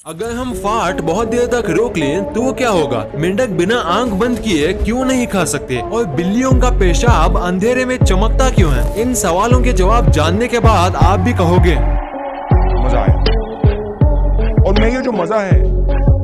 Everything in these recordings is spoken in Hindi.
अगर हम फाट बहुत देर तक रोक लें तो क्या होगा? मेंढक बिना आंख बंद किए क्यों नहीं खा सकते? और बिल्लियों का पेशाब अंधेरे में चमकता क्यों है? इन सवालों के जवाब जानने के बाद आप भी कहोगे मजा आया। और मैं ये जो मजा है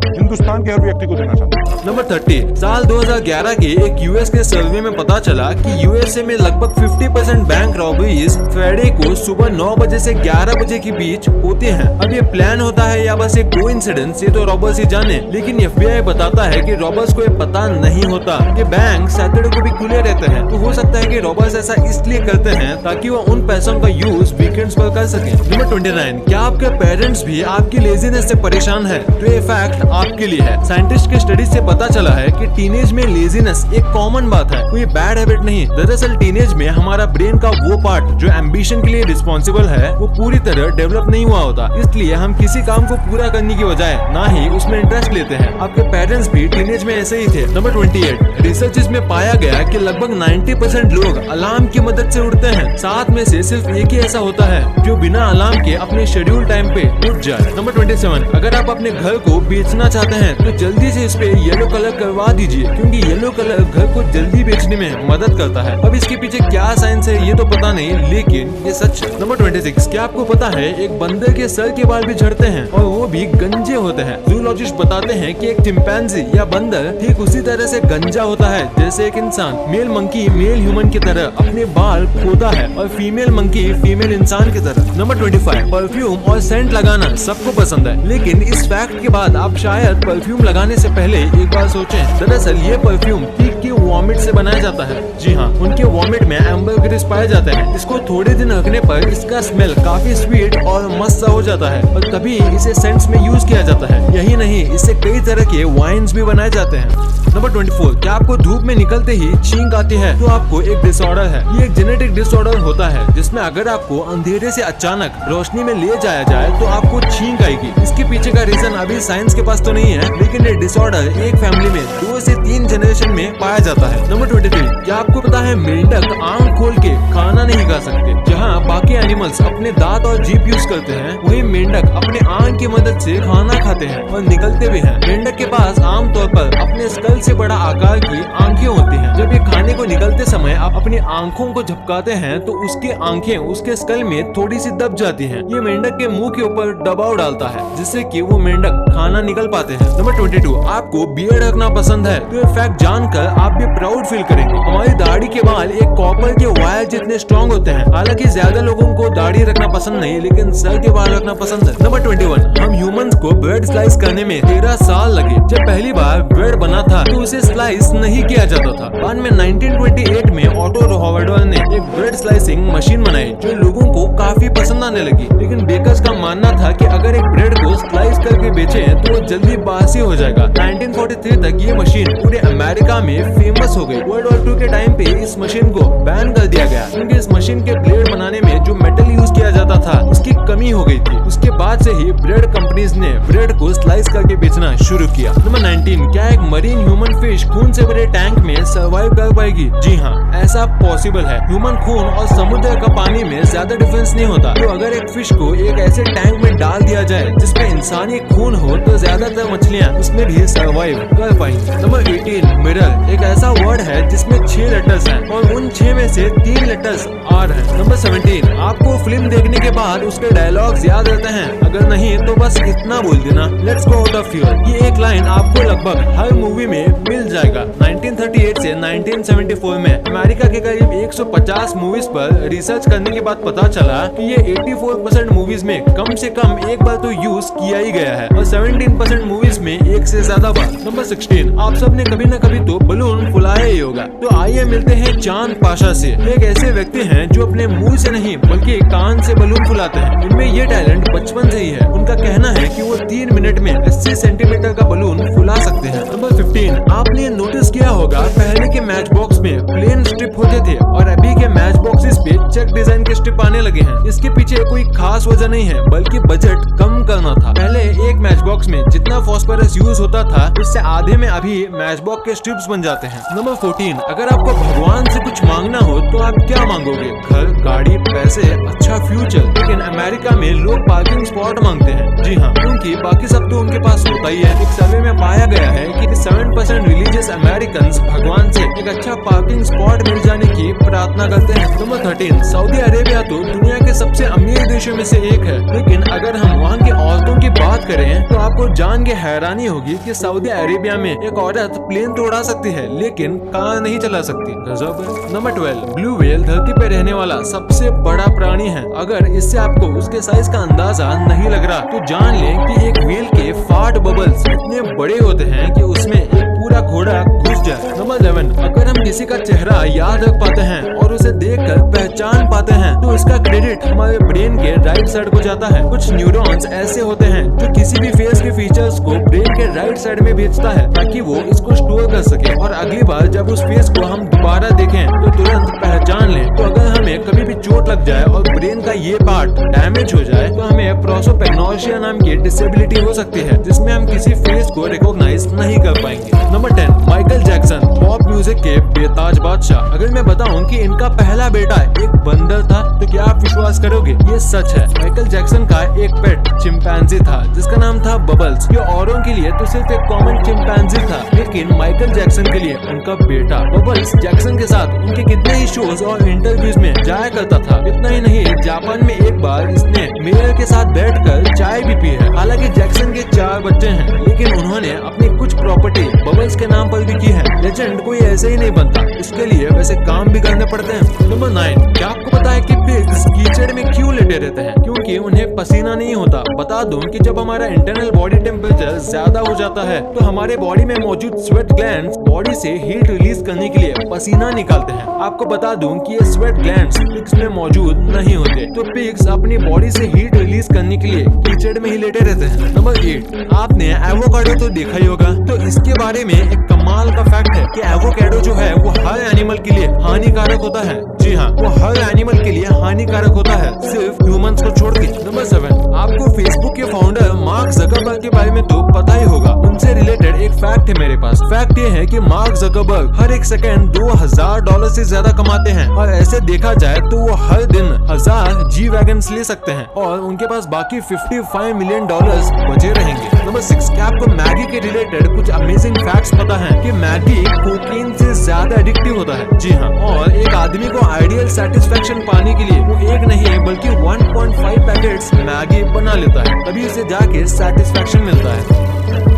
हिंदुस्तान के हर व्यक्ति को देना चाहता हूँ। नंबर 30। साल 2011 के एक यूएस के सर्वे में पता चला कि यूएसए में लगभग 50% बैंक रॉबरीज फ्राइडे को सुबह 9 बजे से 11 बजे के बीच होते हैं। अब ये प्लान होता है या बस एक कोइंसिडेंस, ये तो रॉबर्स ही जाने। लेकिन एफबीआई बताता है कि रॉबर्स को ये पता नहीं होता कि बैंक सैटरडे को भी खुले रहते हैं। तो हो सकता है कि रॉबर्स ऐसा इसलिए करते हैं ताकि वो उन पैसों का यूज वीकेंड्स पर कर सके। नंबर 29। क्या आपके पेरेंट्स भी आपकी लेजीनेस से परेशान है? तो ये फैक्ट आपके लिए है। साइंटिस्ट की स्टडी से पता चला है कि टीनेज में लेजीनेस एक कॉमन बात है, कोई बैड हैबिट नहीं। दरअसल टीनेज में हमारा ब्रेन का वो पार्ट जो एम्बिशन के लिए रिस्पॉन्सिबल है वो पूरी तरह डेवलप नहीं हुआ होता। इसलिए हम किसी काम को पूरा करने की बजाय ना ही उसमें इंटरेस्ट लेते हैं। आपके पेरेंट्स भी टीनेज में ऐसे ही थे। नंबर 28। रिसर्च में पाया गया कि लगभग 90% लोग अलार्म की मदद से उठते हैं। 7 में से सिर्फ एक ही ऐसा होता है जो बिना अलार्म के अपने शेड्यूल टाइम पे उठ जाए। नंबर 27। अगर आप अपने घर को बेचना चाहते हैं तो जल्दी से इस पे येलो कलर करवा दीजिए, क्योंकि येलो कलर घर को जल्दी बेचने में मदद करता है। अब इसके पीछे क्या साइंस है ये तो पता नहीं, लेकिन ये सच है। नंबर 26। क्या आपको पता है एक बंदर के सर के बाल भी झड़ते हैं और वो भी गंजे होते हैं? जूलॉजिस्ट बताते हैं कि एक चिंपैंजी या बंदर ठीक उसी तरह से गंजा होता है जैसे एक इंसान। मेल मंकी मेल ह्यूमन की तरह अपने बाल खोदा है और फीमेल मंकी फीमेल इंसान की तरह। नंबर 25। परफ्यूम और सेंट लगाना सबको पसंद है, लेकिन इस फैक्ट के बाद आप शायद परफ्यूम लगाने से पहले एक बार सोचें। दरअसल ये परफ्यूम पीक के वॉमिट से बनाया जाता है। जी हाँ, उनके वॉमिट में एम्बरग्रिस पाए जाते हैं। इसको थोड़े दिन रखने पर इसका स्मेल काफी स्वीट और मस्त सा हो जाता है और तभी इसे सेंट्स में यूज किया जाता है। यही नहीं, इससे कई तरह के वाइन्स भी बनाए जाते हैं। नंबर 24। क्या आपको धूप में निकलते ही छींक आती है? तो आपको एक डिसऑर्डर है। ये एक जेनेटिक डिसऑर्डर होता है जिसमें अगर आपको अंधेरे से अचानक रोशनी में ले जाया जाए तो आपको छींक आएगी। इसके पीछे का रीजन अभी साइंस के पास तो नहीं है, लेकिन ये डिसऑर्डर एक फैमिली में 2 से 3 जनरेशन में पाया जाता है। नंबर 23। क्या आपको पता है मेंढक आंख खोल के खाना नहीं खा सकते? जहाँ बाकी एनिमल्स अपने दांत और जीभ यूज करते हैं, वही मेंढक अपने आंख की मदद से खाना खाते हैं और निकलते भी हैं। मेंढक के पास आमतौर पर अपने स्कल से बड़ा आकार की आंखें होती हैं। जब ये खाने को निकलते समय आप अपनी आंखों को झपकाते हैं तो उसकी आंखें उसके स्कल में थोड़ी सी दब जाती हैं। ये मेंढक के मुंह के ऊपर दबाव डालता है जिससे कि वो मेंढक खाना निकल पाते हैं। नंबर 22। आपको बियर्ड रखना पसंद है? तो ये फैक्ट जानकर आप भी प्राउड फील करेंगे। हमारी दाढ़ी के बाल एक कॉपर के वायर जितने स्ट्रॉन्ग होते हैं। हालांकि ज्यादा लोगों को दाढ़ी रखना पसंद नहीं, लेकिन सर के बाल रखना पसंद है। नंबर 21। हम ह्यूमंस को ब्रेड स्लाइस करने में 13 साल लगे। जब पहली बार ब्रेड बना था तो उसे स्लाइस नहीं किया जाता था। बाद में 1928 में ऑटो रोहवर्डर ने एक ब्रेड स्लाइसिंग मशीन बनाई जो लोगों को काफी पसंद आने लगी। लेकिन बेकर्स का मानना था कि अगर एक ब्रेड को स्लाइस करके बेचे तो वो जल्दी बासी हो जाएगा। 1943 तक ये मशीन पूरे अमेरिका में फेमस हो गई। वर्ल्ड वॉर 2 के टाइम पे इस मशीन को बैन कर दिया गया क्योंकि इस मशीन के ब्लेड बनाने में जो मेटल यूज किया जाता था उसकी कमी हो गई थी। उसके बाद से ही ब्रेड कंपनीज ने ब्रेड को स्लाइस करके बेचना शुरू किया। नंबर 19। क्या एक मरीन ह्यूमन फिश खून से भरे टैंक में सर्वाइव कर पाएगी? जी हाँ, ऐसा पॉसिबल है। ह्यूमन खून और समुद्र का पानी में ज्यादा डिफरेंस नहीं होता। तो अगर एक फिश को एक ऐसे टैंक में डाल दिया जाए जिसमें इंसानी खून हो तो ज्यादातर मछलियाँ उसमें भी सर्वाइव कर पाएंगी। नंबर 18। मिरर एक ऐसा वर्ड है जिसमें 6 लेटर्स हैं और उन 6 में से 3 लेटर्स आर हैं। नंबर 17। आपको फिल्म देखने के बाद उसके डायलॉग्स याद रहते हैं? अगर नहीं तो बस इतना बोल देना, let's go out of here. ये एक लाइन आपको लगभग हर मूवी में मिल जाएगा। 1938 से 1974 में अमेरिका के करीब 150 मूवीज पर रिसर्च करने के बाद पता चला कि ये 84% मूवीज में कम से कम एक बार तो यूज किया ही गया है और 17% मूवीज में एक से ज्यादा बार। नंबर 16। आप सब ने कभी न कभी तो बलून फुलाया ही होगा। तो आइए मिलते हैं चांद पाशा से। एक ऐसे व्यक्ति हैं जो अपने मुंह से नहीं बल्कि कान से बलून फुलाते हैं। इनमें ये टैलेंट बचपन से ही है। उनका कहना है कि वो 3 मिनट में 80 सेंटीमीटर का बलून फुला सकते हैं। नंबर 15। आपने नोटिस किया होगा पहले के मैच बॉक्स में प्लेन स्ट्रिप होते थे और अभी के मैच बॉक्सेस पे चेक डिजाइन के स्ट्रिप आने लगे हैं। इसके पीछे कोई खास वजह नहीं है बल्कि बजट कम करना था। पहले एक मैच बॉक्स बॉक्स में जितना फॉस्फोरस यूज होता था उससे आधे में अभी मैच बॉक्स के स्ट्रिप्स बन जाते हैं। नंबर 14, अगर आपको भगवान से कुछ मांगना हो तो आप क्या मांगोगे? घर, गाड़ी, पैसे, अच्छा फ्यूचर। लेकिन अमेरिका में लोग पार्किंग स्पॉट मांगते हैं। जी हाँ, क्योंकि बाकी सब तो उनके पास होता ही है। एक सर्वे में पाया गया है कि 7% रिलीजियस अमेरिकन भगवान से एक अच्छा पार्किंग स्पॉट मिल जाने की प्रार्थना करते हैं। नंबर 13, सऊदी अरेबिया तो दुनिया के सबसे अमीर देशों में से एक है, लेकिन अगर हम वहाँ की औरतों की बात करें तो आपको जान के हैरानी होगी कि सऊदी अरेबिया में एक औरत प्लेन तो उड़ा सकती है लेकिन कार नहीं चला सकती। गजब है। नंबर 12, ब्लू व्हेल धरती पे रहने वाला सबसे बड़ा प्राणी है। अगर इससे आपको उसके साइज का अंदाजा नहीं लग रहा तो जान लें कि एक व्हेल के फार्ट बबल्स इतने बड़े होते हैं कि उसमें एक पूरा घोड़ा घुस जाए। नंबर 11, अगर हम किसी का चेहरा याद रख पाते हैं और उसे देखकर पहचान पाते हैं तो इसका क्रेडिट हमारे ब्रेन के राइट साइड को जाता है। कुछ न्यूरॉन्स ऐसे होते हैं जो किसी भी फेस के फीचर्स को ब्रेन के राइट साइड में भेजता है ताकि वो इसको स्टोर कर सके और अगली बार जब उस फेस को हम दोबारा देखें तो तुरंत पहचान लें। तो अगर हमें कभी भी चोट लग जाए और ब्रेन का ये पार्ट डैमेज हो जाए तो हमें प्रोसोपेग्नोसिया नाम की डिसेबिलिटी हो सकती है जिसमें हम किसी फेस को रिकॉग्नाइज नहीं कर पाएंगे। Number 10, Michael Jackson pop music के बेताज बादशाह। अगर मैं बताऊं कि इनका पहला बेटा एक बंदर था तो क्या आप विश्वास करोगे? ये सच है। माइकल जैक्सन का एक पेट चिंपैंजी था जिसका नाम था बबल्स। ये औरों के लिए तो सिर्फ एक कॉमन चिंपैंजी था, लेकिन माइकल जैक्सन के लिए उनका बेटा बबल्स जैक्सन के साथ उनके कितने ही शोज और इंटरव्यूज में जाया करता था। इतना ही नहीं, जापान में एक बार इसने मेयर के साथ बैठकर चाय भी पी है। हालांकि जैक्सन के 4 बच्चे हैं लेकिन उन्होंने अपनी कुछ प्रॉपर्टी बबल्स के नाम पर भी की है। लेजेंड कोई ऐसे ही नहीं बनता, इसके लिए वैसे काम भी करने पड़ते हैं। नंबर 9, क्या आपको पता है कि पिग्स कीचड़ में क्यों लेटे रहते हैं? क्योंकि उन्हें पसीना नहीं होता। बता दूं कि जब हमारा इंटरनल बॉडी टेम्परेचर ज्यादा हो जाता है तो हमारे बॉडी में मौजूद स्वेट ग्लैंड्स बॉडी से हीट रिलीज करने के लिए पसीना निकालते हैं। आपको बता दूं कि ये स्वेट ग्लैंड्स पिग्स में मौजूद नहीं होते, तो पिग्स अपनी बॉडी से हीट रिलीज करने के लिए कीचड़ में ही लेटे रहते हैं। नंबर 8, आपने एवोकाडो तो देखा ही होगा, तो इसके बारे में एक कमाल का फैक्ट है कि एवोकाडो जो है वो हर एनिमल के लिए हानिकारक होता है। जी हाँ, वो हर एनिमल के लिए हानिकारक होता है, सिर्फ ह्यूमंस को छोड़ के। नंबर 7, आपको फेसबुक के फाउंडर मार्क जकरबर्ग के बारे में तो पता ही होगा। उनसे रिलेटेड एक फैक्ट है मेरे पास। फैक्ट ये है कि मार्क जकरबर्ग हर एक सेकंड $2000 से ज्यादा कमाते हैं और ऐसे देखा जाए तो वो हर दिन 1000 जी वैगन्स ले सकते हैं और उनके पास बाकी $55 मिलियन बचे रहेंगे। नंबर 6, क्या आपको मैगी के रिलेटेड कुछ अमेजिंग फैक्ट्स पता है कि मैगी कोकीन से ज्यादा एडिक्टिव होता है? जी हाँ, और एक आदमी को आइडियल सेटिस्फेक्शन पाने के लिए वो एक नहीं बल्कि 1.5 पैकेट्स मैगी बना लेता है, तभी उसे जाके सेटिस्फेक्शन मिलता है।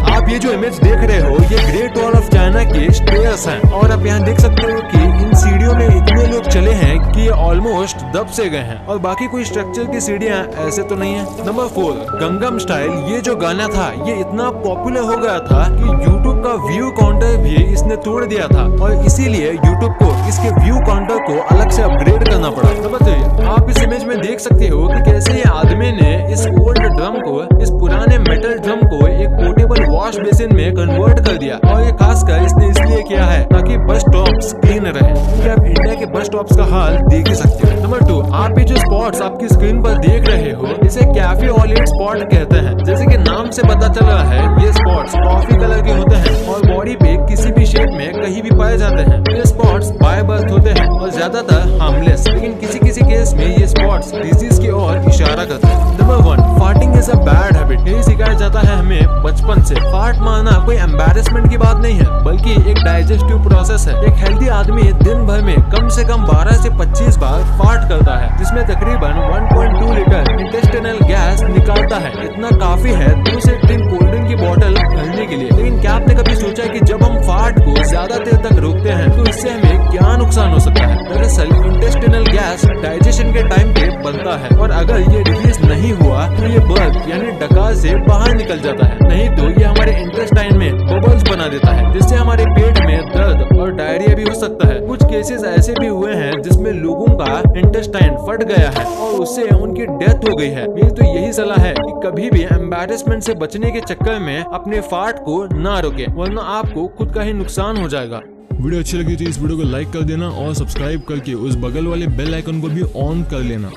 आप ये जो इमेज देख रहे हो ये ग्रेट वॉल ऑफ चाइना के स्टेयर्स हैं और आप यहाँ देख सकते हो कि इन सीढ़ियों में इतने लोग चले हैं कि ये ऑलमोस्ट दब से गए हैं और बाकी कोई स्ट्रक्चर की सीढ़ियाँ ऐसे तो नहीं है। नंबर 4, गंगम स्टाइल ये जो गाना था ये इतना पॉपुलर हो गया था कि YouTube का व्यू काउंटर भी इसने तोड़ दिया था और इसीलिए YouTube को इसके व्यू काउंटर को अलग से अपग्रेड करना पड़ा। नंबर 3, आप इस इमेज में देख सकते हो कि कैसे ये आदमी ने इस ओल्ड ड्रम को, इस पुराने मेटल ड्रम को एक पोर्टेबल वॉश बेसिन में कन्वर्ट कर दिया और ये खासकर इसने इसलिए किया है ताकि बस स्टॉप्स क्लीन रहे, क्योंकि आप इंडिया के बस स्टॉप्स का हाल देख ही सकते हो। नंबर 2, आप ये जो स्पॉट्स आपकी स्क्रीन पर देख रहे हो इसे कैफे ऑलेट स्पॉट कहते हैं। जैसे कि नाम से पता चल रहा है ये स्पॉट्स कॉफी कलर के होते हैं और बॉडी पे किसी भी शेप में कहीं भी पाए जाते हैं। ये स्पॉट्स बाय बर्थ होते हैं और ज्यादातर हार्मलेस, लेकिन किसी किसी केस में ये स्पॉट्स डिजीज की ओर इशारा करते हैं। Number 1, farting is a bad habit. यही सिखाया जाता है हमें बचपन से। फार्ट मारना कोई एम्बैरेसमेंट की बात नहीं है बल्कि एक डाइजेस्टिव प्रोसेस है। एक हेल्दी आदमी दिन भर में कम से कम 12 से 25 बार फार्ट करता है जिसमें तकरीबन 1.2 लीटर इंटेस्टिनल गैस निकालता है। इतना काफी है 2 से 3 कोल्ड ड्रिंक की बोतल भरने के लिए। लेकिन क्या आपने कभी सोचा है कि जब हम फार्ट को ज्यादा देर तक रोकते हैं तो इससे हमें क्या नुकसान हो सकता है? दरअसल इंटेस्टिनल गैस डाइजेशन के टाइम पे बनता है और अगर ये रिलीज नहीं हुआ तो ये बर्ग यानी डकार से बाहर निकल जाता है, नहीं तो ये हमारे इंटेस्टाइन में बबल्स बना देता है जिससे हमारे पेट में दर्द और डायरिया भी हो सकता है। कुछ केसेस ऐसे भी हुए हैं जिसमें लोगों का इंटेस्टाइन फट गया है और उससे उनकी डेथ हो गई है। मेरी तो यही सलाह है कि कभी भी एम्बैरेसमेंट से बचने के चक्कर में अपने फार्ट को ना रोके, वरना आपको खुद का ही नुकसान हो जाएगा। वीडियो अच्छी लगी तो इस वीडियो को लाइक कर देना और सब्सक्राइब करके उस बगल वाले बेल आइकन को भी ऑन कर लेना।